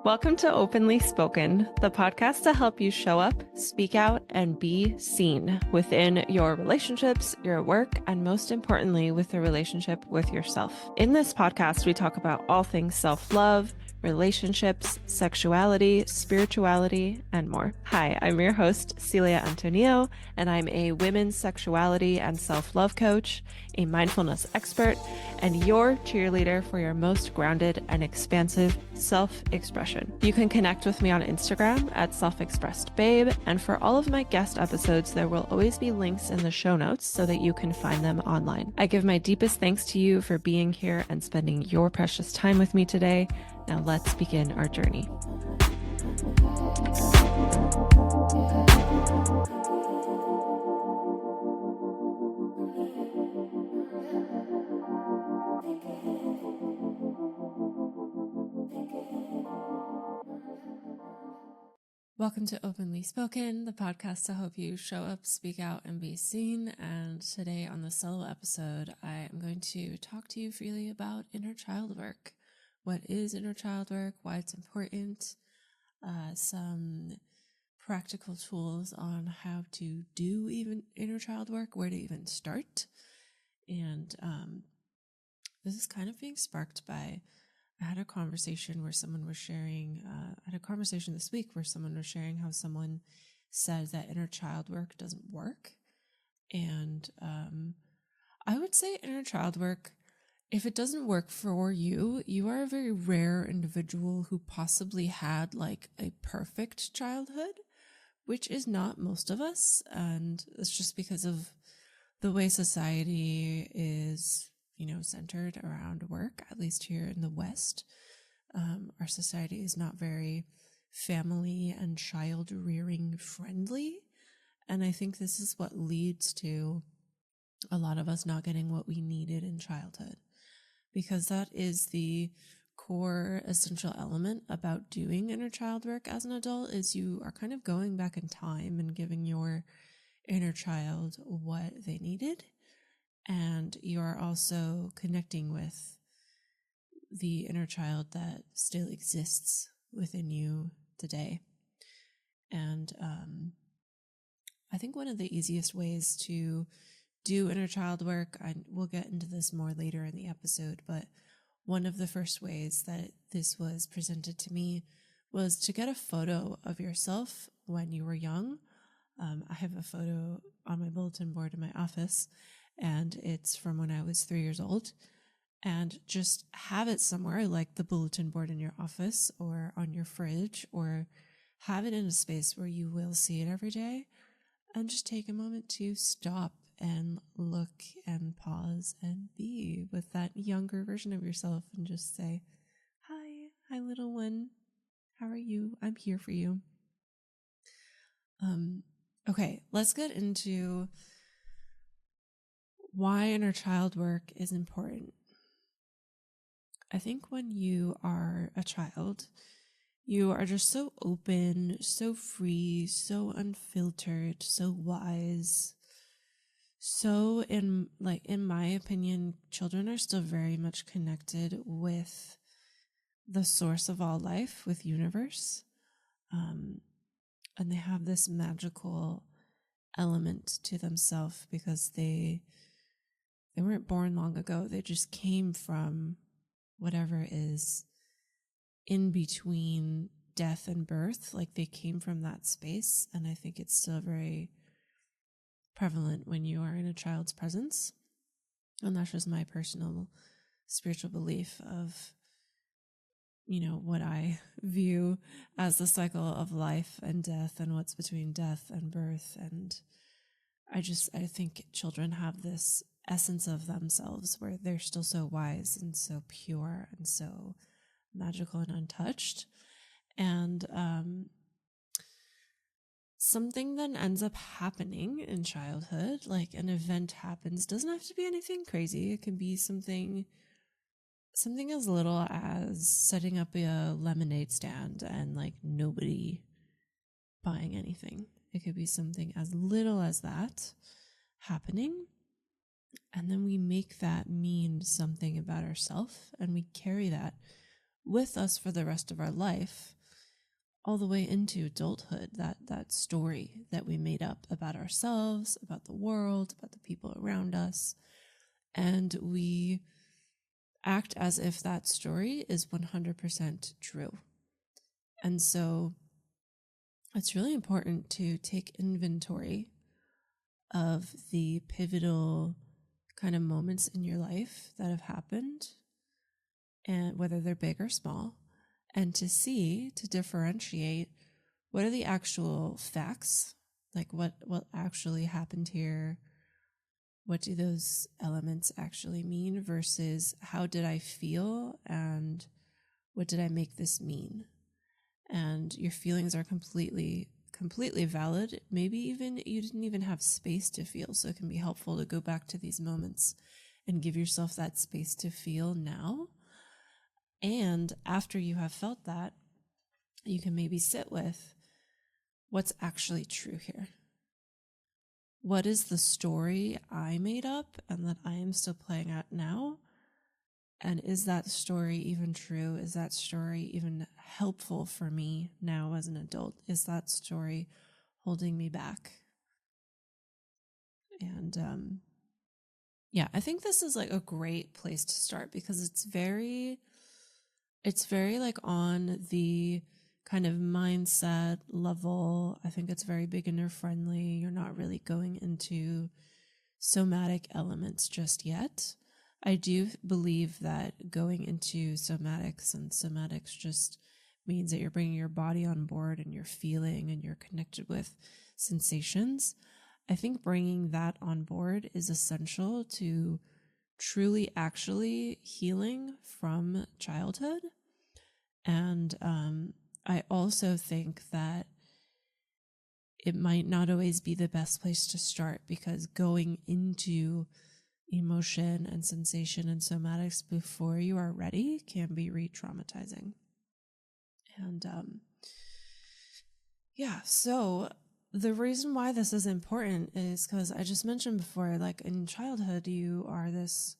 Welcome to Openly Spoken, the podcast to help you show up, speak out, and be seen within your relationships, your work, and most importantly, with the relationship with yourself. In this podcast, we talk about all things self-love, relationships, sexuality, spirituality, and more. Hi, I'm your host, Celia Antonio, and I'm a women's sexuality and self-love coach, a mindfulness expert, and your cheerleader for your most grounded and expansive self-expression. You can connect with me on Instagram at self-expressedbabe, and for all of my guest episodes, there will always be links in the show notes so that you can find them online. I give my deepest thanks to you for being here and spending your precious time with me today. Now let's begin our journey. Welcome to Openly Spoken, the podcast to help you show up, speak out, and be seen. And today on the solo episode, I am going to talk to you freely about inner child work. What is inner child work? Why it's important? Some practical tools on how to do even inner child work, where to even start. And this is kind of being sparked by I had a conversation where someone was sharing, this week where someone was sharing how someone said that inner child work doesn't work. And I would say inner child work, if it doesn't work for you, you are a very rare individual who possibly had like a perfect childhood, which is not most of us. And it's just because of the way society is centered around work, at least here in the West. Our society is not very family and child rearing friendly. And I think this is what leads to a lot of us not getting what we needed in childhood, because that is the core essential element about doing inner child work as an adult, is you are kind of going back in time and giving your inner child what they needed. And you are also connecting with the inner child that still exists within you today. And I think one of the easiest ways to do inner child work, we'll get into this more later in the episode, but one of the first ways that this was presented to me was to get a photo of yourself when you were young. I have a photo on my bulletin board in my office, and it's from when I was 3 years old. And just have it somewhere, like the bulletin board in your office or on your fridge, or have it in a space where you will see it every day. And just take a moment to stop and look and pause and be with that younger version of yourself and just say, hi little one. How are you? I'm here for you. Okay, let's get into why inner child work is important. I think when you are a child, you are just so open, so free, so unfiltered, so wise. So in my opinion, children are still very much connected with the source of all life, with universe. And they have this magical element to themselves because they weren't born long ago. They just came from whatever is in between death and birth. Like they came from that space. And I think it's still very prevalent when you are in a child's presence. And that's just my personal spiritual belief of, what I view as the cycle of life and death and what's between death and birth. And I think children have this essence of themselves where they're still so wise and so pure and so magical and untouched. And something then ends up happening in childhood, like an event happens. Doesn't have to be anything crazy. It can be something as little as setting up a lemonade stand and like nobody buying anything. It could be something as little as that happening. And then we make that mean something about ourselves, and we carry that with us for the rest of our life. all the way into adulthood, that story that we made up about ourselves, about the world, about the people around us. And we act as if that story is 100% true. And so it's really important to take inventory of the pivotal kind of moments in your life that have happened, and whether they're big or small, and to differentiate what are the actual facts, like what actually happened here, what do those elements actually mean, versus how did I feel and what did I make this mean. And your feelings are completely valid. Maybe even you didn't even have space to feel, so it can be helpful to go back to these moments and give yourself that space to feel now. And after you have felt that, you can maybe sit with what's actually true here. What is the story I made up and that I am still playing out now? And is that story even true? Is that story even helpful for me now as an adult? Is that story holding me back? And I think this is like a great place to start, because it's very like on the kind of mindset level. I think it's very beginner friendly. You're not really going into somatic elements just yet. I do believe that going into somatics just means that you're bringing your body on board and you're feeling and you're connected with sensations. I think bringing that on board is essential to truly actually healing from childhood. And I also think that it might not always be the best place to start, because going into emotion and sensation and somatics before you are ready can be re-traumatizing. And so the reason why this is important is because I just mentioned before, like in childhood, you are this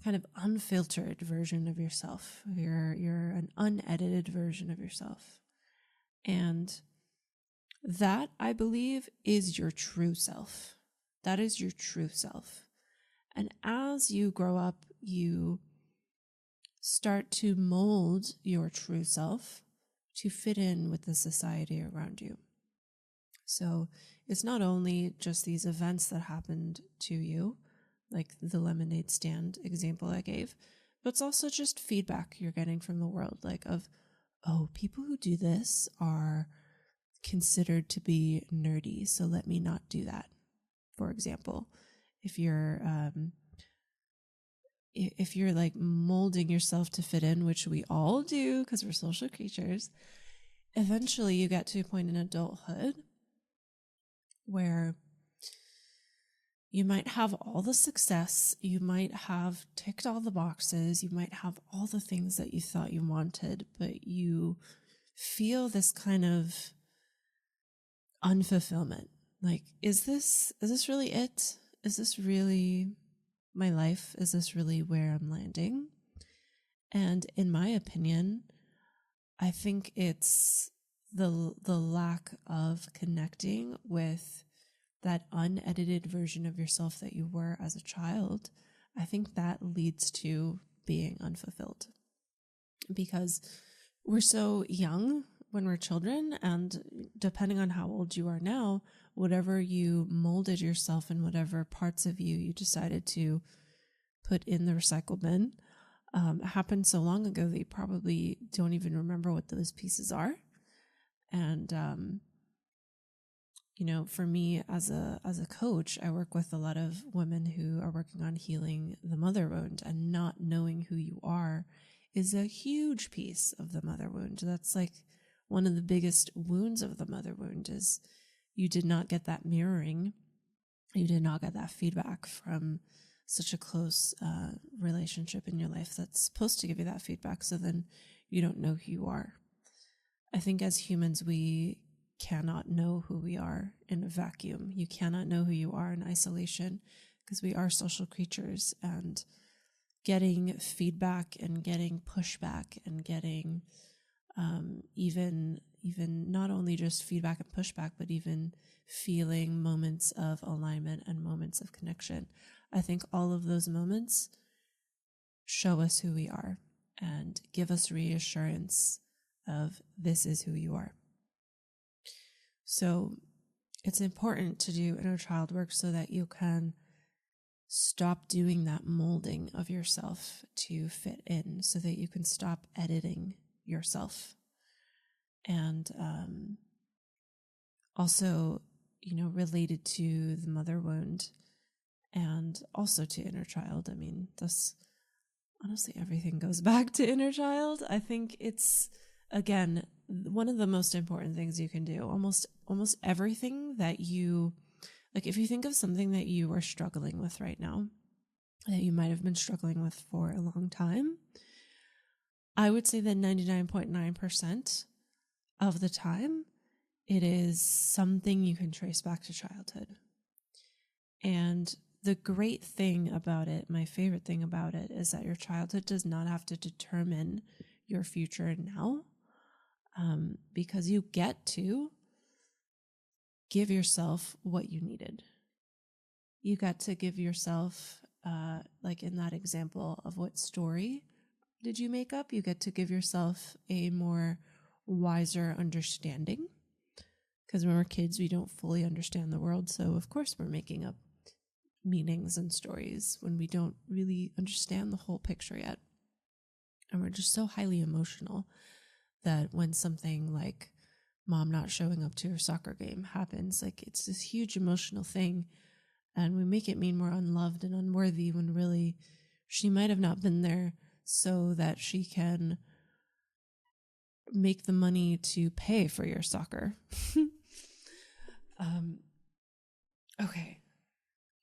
kind of unfiltered version of yourself. You're an unedited version of yourself. And that, I believe, is your true self. That is your true self. And as you grow up, you start to mold your true self to fit in with the society around you. So it's not only just these events that happened to you, like the lemonade stand example I gave, but it's also just feedback you're getting from the world, like oh, people who do this are considered to be nerdy, so let me not do that. For example, if you're like molding yourself to fit in, which we all do because we're social creatures, eventually you get to a point in adulthood where you might have all the success, you might have ticked all the boxes, you might have all the things that you thought you wanted, but you feel this kind of unfulfillment. Like, is this really it? Is this really my life? Is this really where I'm landing? And in my opinion, I think it's the lack of connecting with that unedited version of yourself that you were as a child. I think that leads to being unfulfilled, because we're so young when we're children, and depending on how old you are now, whatever you molded yourself in, whatever parts of you decided to put in the recycle bin, happened so long ago that you probably don't even remember what those pieces are. And for me as a coach, I work with a lot of women who are working on healing the mother wound, and not knowing who you are is a huge piece of the mother wound. That's like one of the biggest wounds of the mother wound, is you did not get that mirroring. You did not get that feedback from such a close relationship in your life that's supposed to give you that feedback. So then you don't know who you are. I think as humans, we cannot know who we are in a vacuum. You cannot know who you are in isolation, because we are social creatures, and getting feedback and getting pushback and getting even even not only just feedback and pushback, but even feeling moments of alignment and moments of connection. I think all of those moments show us who we are and give us reassurance of this is who you are. So it's important to do inner child work so that you can stop doing that molding of yourself to fit in, so that you can stop editing yourself. And also, related to the mother wound and also to inner child. I mean, this honestly, everything goes back to inner child. I think it's, again, one of the most important things you can do. Almost everything that you, like, if you think of something that you are struggling with right now, that you might have been struggling with for a long time, I would say that 99.9% of the time, it is something you can trace back to childhood. And the great thing about it, my favorite thing about it, is that your childhood does not have to determine your future now, because you get to give yourself what you needed. You got to give yourself, like in that example of what story did you make up, you get to give yourself a more wiser understanding. Because when we're kids, we don't fully understand the world. So of course we're making up meanings and stories when we don't really understand the whole picture yet. And we're just so highly emotional that when something like mom not showing up to her soccer game happens, like it's this huge emotional thing. And we make it mean we're unloved and unworthy when really she might have not been there so that she can make the money to pay for your soccer. Okay.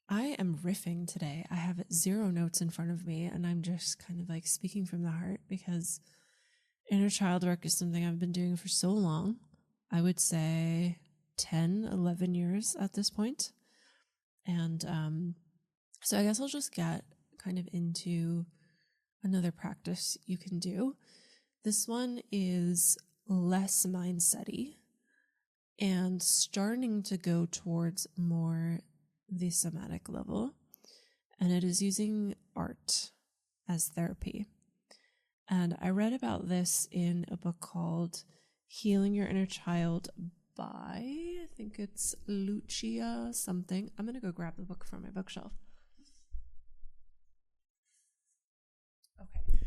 I am riffing today. I have 0 notes in front of me, and I'm just kind of like speaking from the heart because inner child work is something I've been doing for so long. I would say 10, 11 years at this point. And so I guess I'll just get kind of into another practice you can do. This one is less mindset-y and starting to go towards more the somatic level. And it is using art as therapy. And I read about this in a book called Healing Your Inner Child by, I think it's Lucia something. I'm going to go grab the book from my bookshelf. Okay.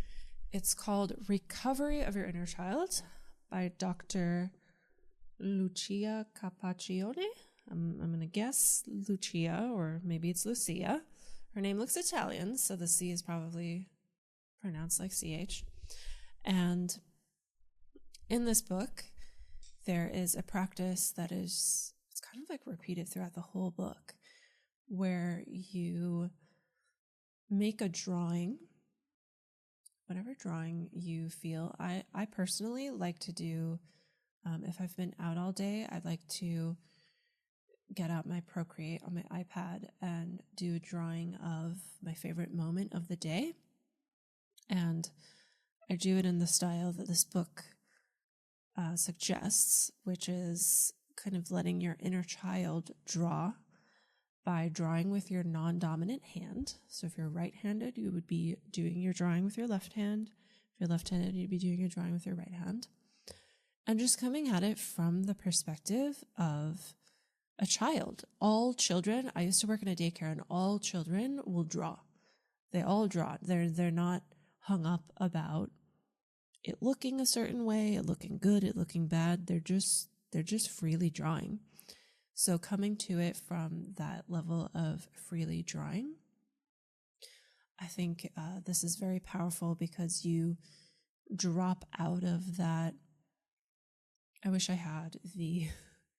It's called Recovery of Your Inner Child by Dr. Lucia Capacchione. I'm going to guess Lucia, or maybe it's Lucia. Her name looks Italian, so the C is probably pronounced like CH. And in this book, there is a practice that is, it's kind of like repeated throughout the whole book, where you make a drawing, whatever drawing you feel. I personally like to do, if I've been out all day, I'd like to get out my Procreate on my iPad and do a drawing of my favorite moment of the day. And I do it in the style that this book suggests, which is kind of letting your inner child draw by drawing with your non-dominant hand. So if you're right-handed, you would be doing your drawing with your left hand. If you're left-handed, you'd be doing your drawing with your right hand. And just coming at it from the perspective of a child. All children, I used to work in a daycare, and all children will draw. They all draw. They're not hung up about it looking a certain way, it looking good, it looking bad. They're just freely drawing. So coming to it from that level of freely drawing, I think this is very powerful because you drop out of that. I wish I had the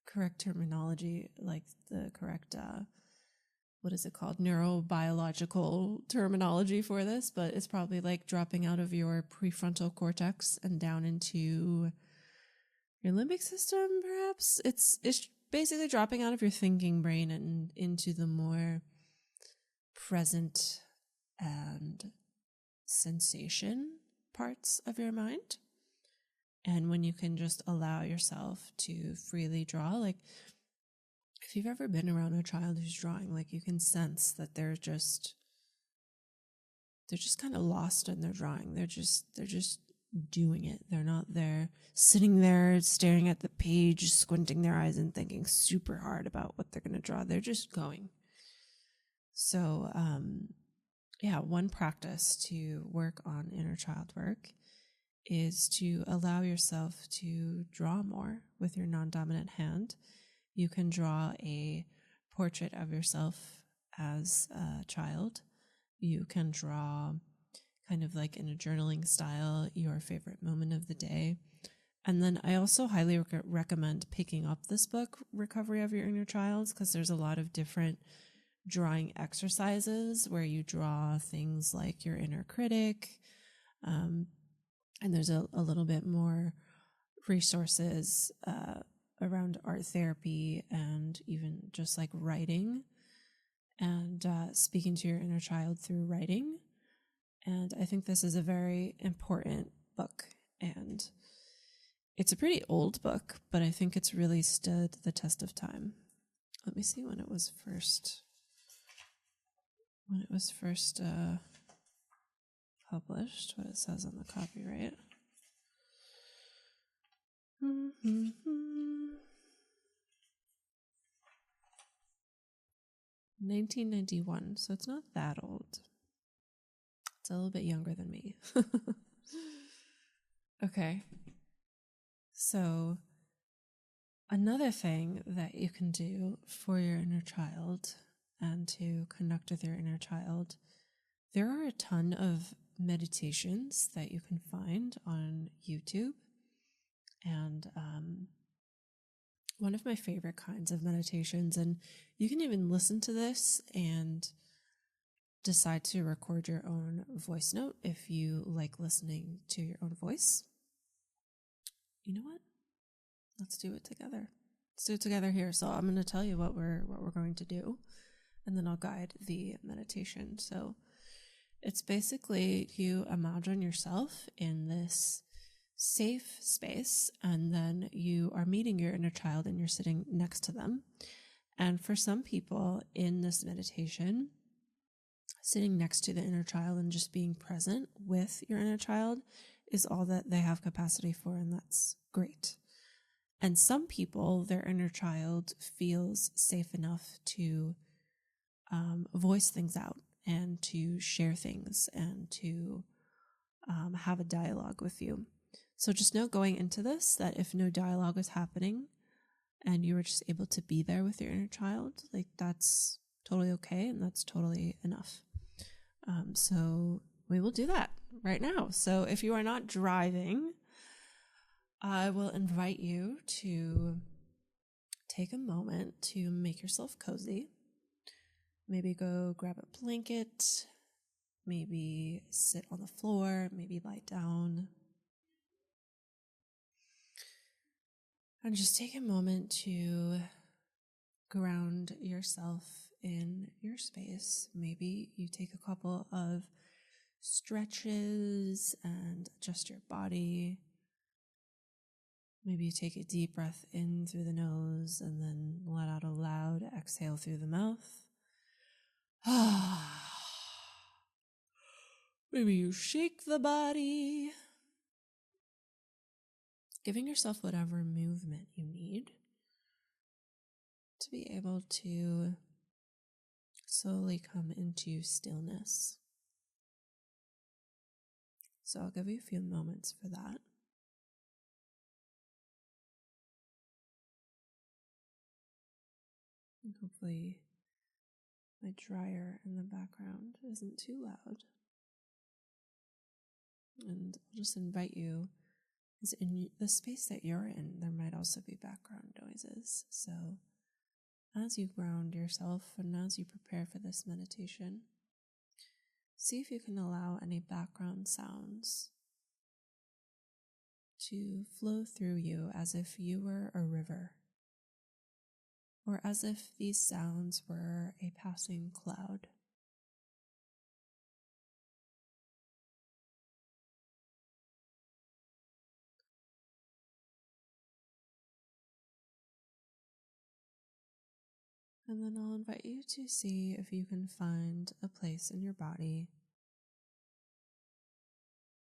correct terminology, like the correct, what is it called? Neurobiological terminology for this, but it's probably like dropping out of your prefrontal cortex and down into your limbic system, perhaps. It's basically dropping out of your thinking brain and into the more present and sensation parts of your mind. And when you can just allow yourself to freely draw, like if you've ever been around a child who's drawing, like you can sense that they're just kind of lost in their drawing. They're just doing it. They're not there sitting there staring at the page, squinting their eyes and thinking super hard about what they're going to draw. They're just going. So, one practice to work on inner child work is to allow yourself to draw more with your non-dominant hand. You can draw a portrait of yourself as a child. You can draw kind of like in a journaling style, your favorite moment of the day. And then I also highly recommend picking up this book, Recovery of Your Inner Child, because there's a lot of different drawing exercises where you draw things like your inner critic. And there's a little bit more resources around art therapy and even just like writing and speaking to your inner child through writing. And I think this is a very important book. And it's a pretty old book, but I think it's really stood the test of time. Let me see when it was first published, what it says on the copyright. 1991, so it's not that old. It's a little bit younger than me. Okay. So another thing that you can do for your inner child and to connect with your inner child, there are a ton of meditations that you can find on YouTube. And one of my favorite kinds of meditations, and you can even listen to this and decide to record your own voice note if you like listening to your own voice. You know what? Let's do it together. Let's do it together here. So I'm going to tell you what we're going to do, and then I'll guide the meditation. So it's basically you imagine yourself in this safe space, and then you are meeting your inner child and you're sitting next to them. And for some people in this meditation, sitting next to the inner child and just being present with your inner child is all that they have capacity for, and that's great. And some people, their inner child feels safe enough to voice things out and to share things and to have a dialogue with you. So just know going into this that if no dialogue is happening and you were just able to be there with your inner child, like that's totally okay and that's totally enough. So we will do that right now. So if you are not driving, I will invite you to take a moment to make yourself cozy. Maybe go grab a blanket, maybe sit on the floor, maybe lie down. And just take a moment to ground yourself in your space. Maybe you take a couple of stretches and adjust your body. Maybe you take a deep breath in through the nose and then let out a loud exhale through the mouth. Maybe you shake the body, giving yourself whatever movement you need to be able to slowly come into stillness. So I'll give you a few moments for that. And hopefully my dryer in the background isn't too loud. And I'll just invite you, because in the space that you're in, there might also be background noises. So as you ground yourself and as you prepare for this meditation, see if you can allow any background sounds to flow through you as if you were a river, or as if these sounds were a passing cloud. And then I'll invite you to see if you can find a place in your body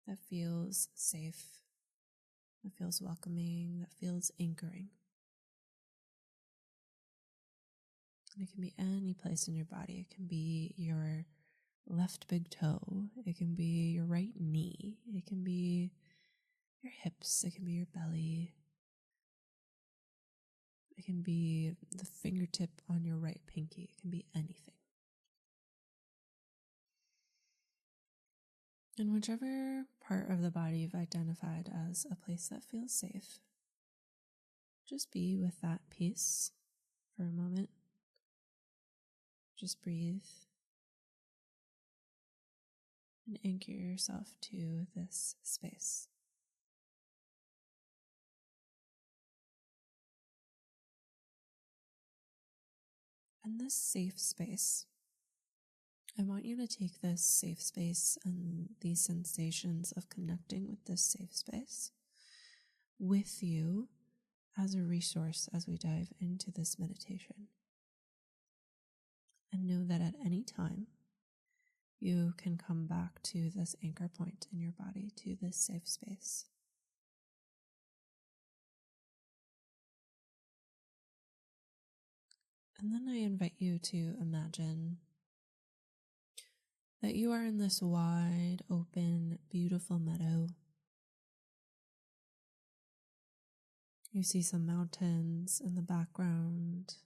that feels safe, that feels welcoming, that feels anchoring. And it can be any place in your body. It can be your left big toe. It can be your right knee. It can be your hips. It can be your belly. It can be the fingertip on your right pinky. It can be anything. And whichever part of the body you've identified as a place that feels safe, just be with that peace for a moment. Just breathe and anchor yourself to this space. And this safe space, I want you to take this safe space and these sensations of connecting with this safe space with you as a resource as we dive into this meditation. And know that at any time, you can come back to this anchor point in your body, to this safe space. And then I invite you to imagine that you are in this wide, open, beautiful meadow. You see some mountains in the background.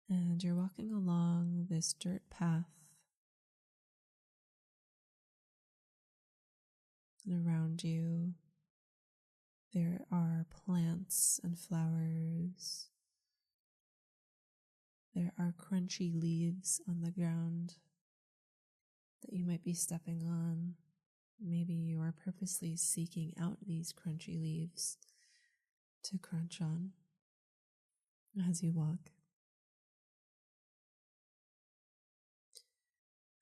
And you're walking along this dirt path. And around you, there are plants and flowers. There are crunchy leaves on the ground that you might be stepping on. Maybe you are purposely seeking out these crunchy leaves to crunch on as you walk.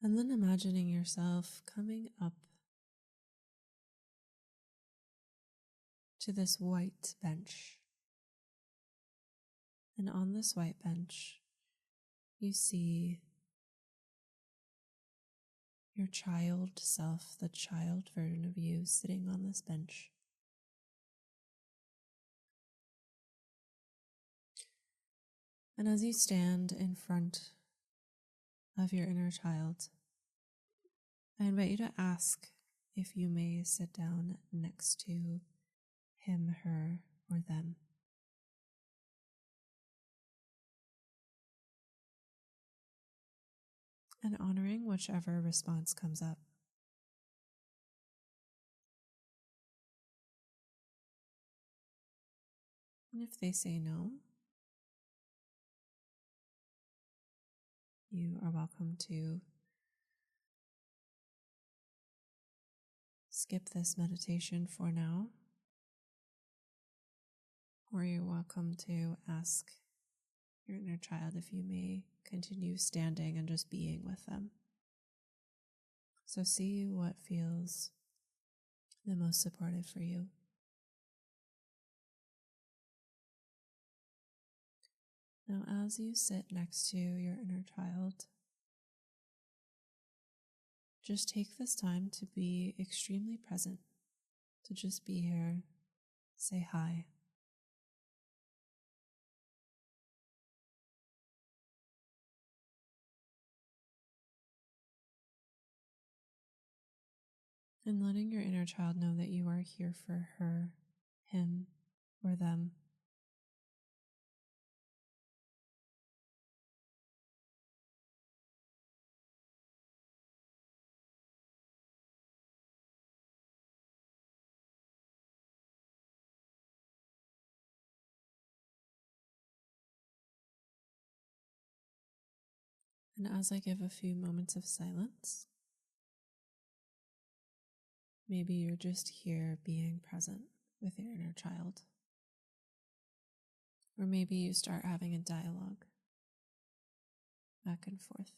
And then imagining yourself coming up to this white bench. And on this white bench, you see your child self, the child version of you, sitting on this bench. And as you stand in front of your inner child, I invite you to ask if you may sit down next to him, her, or them. And honoring whichever response comes up. And if they say no, you are welcome to skip this meditation for now, or you're welcome to ask your inner child if you may continue standing and just being with them. So see what feels the most supportive for you. Now, as you sit next to your inner child, just take this time to be extremely present, to just be here, say hi. And letting your inner child know that you are here for her, him, or them. And as I give a few moments of silence, maybe you're just here being present with your inner child. Or maybe you start having a dialogue back and forth.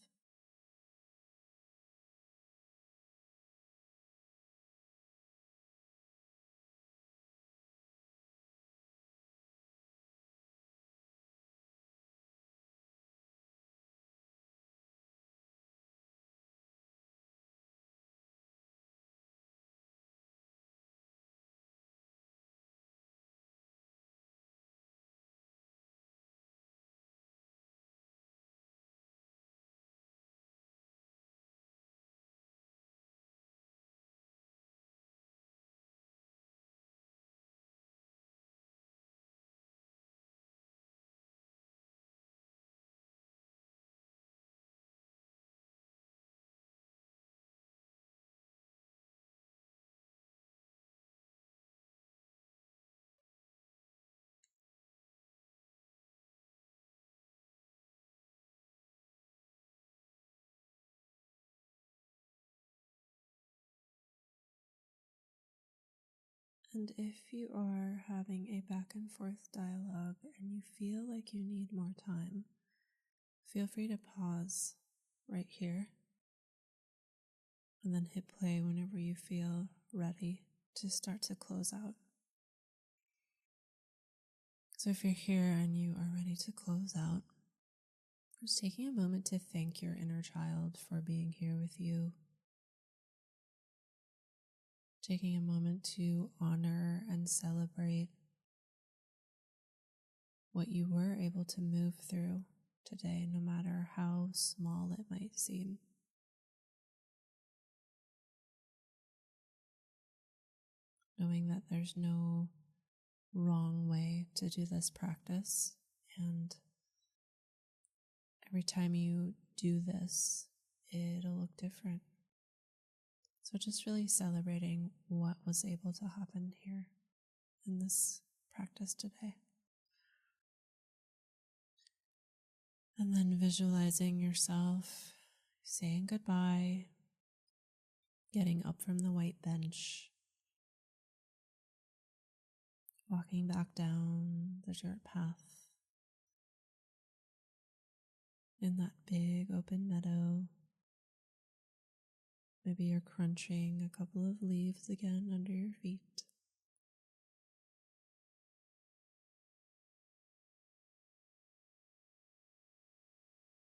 And if you are having a back and forth dialogue and you feel like you need more time, feel free to pause right here and then hit play whenever you feel ready to start to close out. So if you're here and you are ready to close out, just taking a moment to thank your inner child for being here with you. Taking a moment to honor and celebrate what you were able to move through today, no matter how small it might seem. Knowing that there's no wrong way to do this practice, and every time you do this, it'll look different. So just really celebrating what was able to happen here in this practice today. And then visualizing yourself saying goodbye, getting up from the white bench, walking back down the dirt path in that big open meadow. Maybe you're crunching a couple of leaves again under your feet.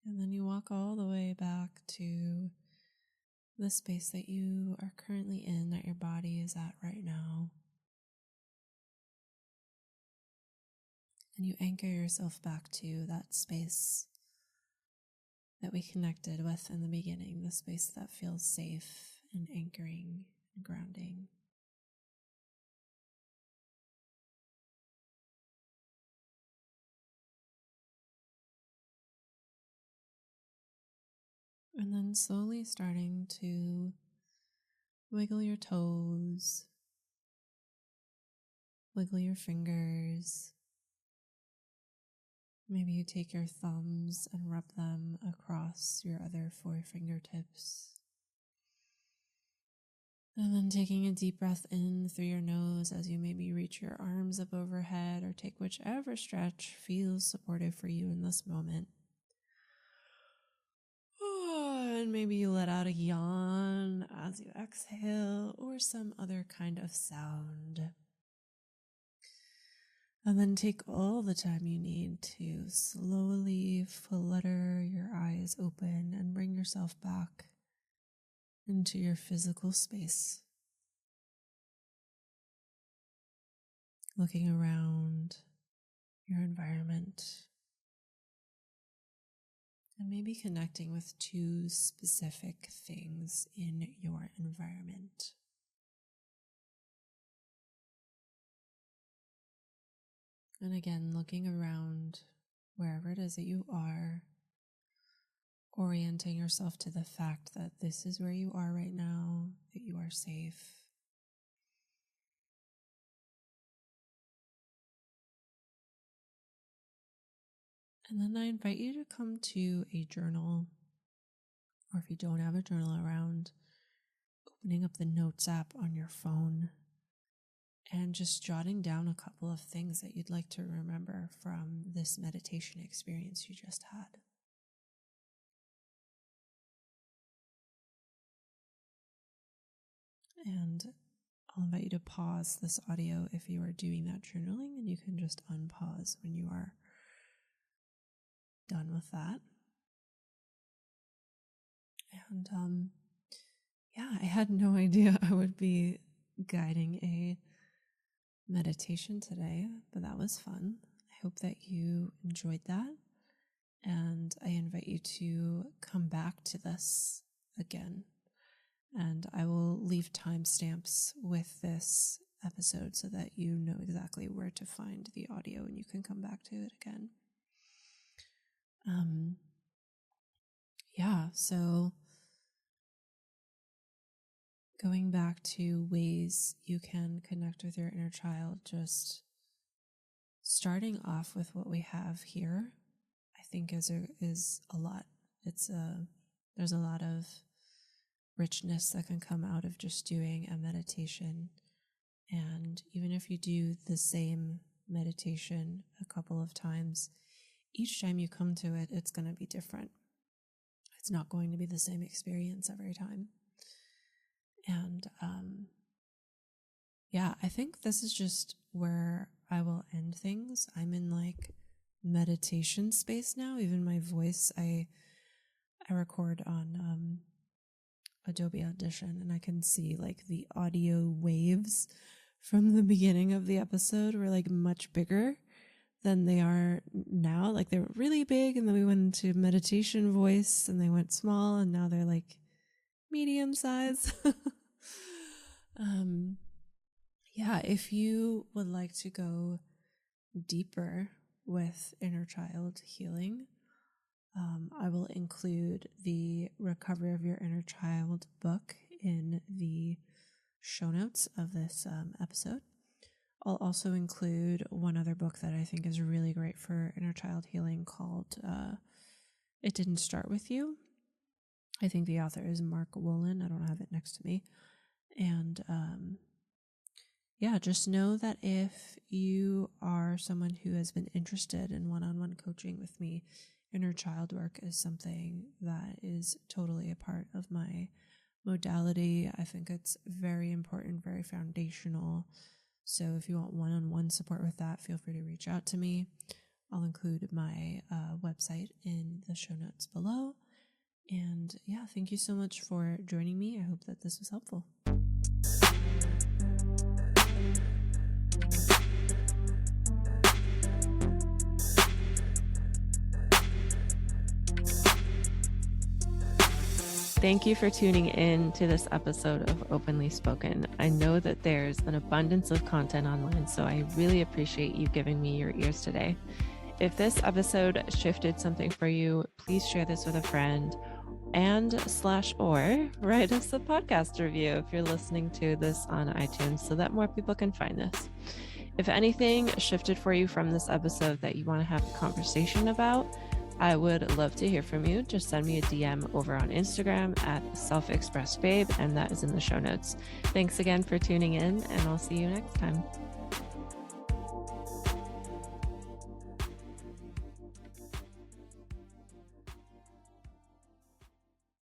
And then you walk all the way back to the space that you are currently in, that your body is at right now. And you anchor yourself back to that space that we connected with in the beginning, the space that feels safe and anchoring and grounding. And then slowly starting to wiggle your toes, wiggle your fingers. Maybe you take your thumbs and rub them across your other 4 fingertips. And then taking a deep breath in through your nose as you maybe reach your arms up overhead or take whichever stretch feels supportive for you in this moment. And maybe you let out a yawn as you exhale or some other kind of sound. And then take all the time you need to slowly flutter your eyes open and bring yourself back into your physical space. Looking around your environment and maybe connecting with 2 specific things in your environment. And again, looking around wherever it is that you are, orienting yourself to the fact that this is where you are right now, that you are safe. And then I invite you to come to a journal, or if you don't have a journal around, opening up the Notes app on your phone and just jotting down a couple of things that you'd like to remember from this meditation experience you just had. And I'll invite you to pause this audio if you are doing that journaling, and you can just unpause when you are done with that. And I had no idea I would be guiding a meditation today, but that was fun. I hope that you enjoyed that, and I invite you to come back to this again. And I will leave timestamps with this episode so that you know exactly where to find the audio and you can come back to it again. So going back to ways you can connect with your inner child, just starting off with what we have here, I think is a lot. There's a lot of richness that can come out of just doing a meditation And even if you do the same meditation a couple of times, each time you come to it, it's going to be different. It's not going to be the same experience every time. And I think this is just where I will end things. I'm in like meditation space now. Even my voice, I record on Adobe Audition, and I can see like the audio waves from the beginning of the episode were like much bigger than they are now. Like they were really big, and then we went into meditation voice and they went small, and now they're like medium size. If you would like to go deeper with inner child healing, I will include the Recovery of Your Inner Child book in the show notes of this episode. I'll also include one other book that I think is really great for inner child healing called It Didn't Start With You. I think the author is Wolynn. I don't have it next to me. And just know that if you are someone who has been interested in one-on-one coaching with me, inner child work is something that is totally a part of my modality. I think it's very important, very foundational. So if you want one-on-one support with that, feel free to reach out to me. I'll include my website in the show notes below. And thank you so much for joining me. I hope that this was helpful. Thank you for tuning in to this episode of Openly Spoken. I know that there's an abundance of content online, so I really appreciate you giving me your ears today. If this episode shifted something for you, please share this with a friend or write us a podcast review if you're listening to this on iTunes so that more people can find this. If anything shifted for you from this episode that you want to have a conversation about, I would love to hear from you. Just send me a DM over on Instagram at selfexpressbabe, and that is in the show notes. Thanks again for tuning in, and I'll see you next time.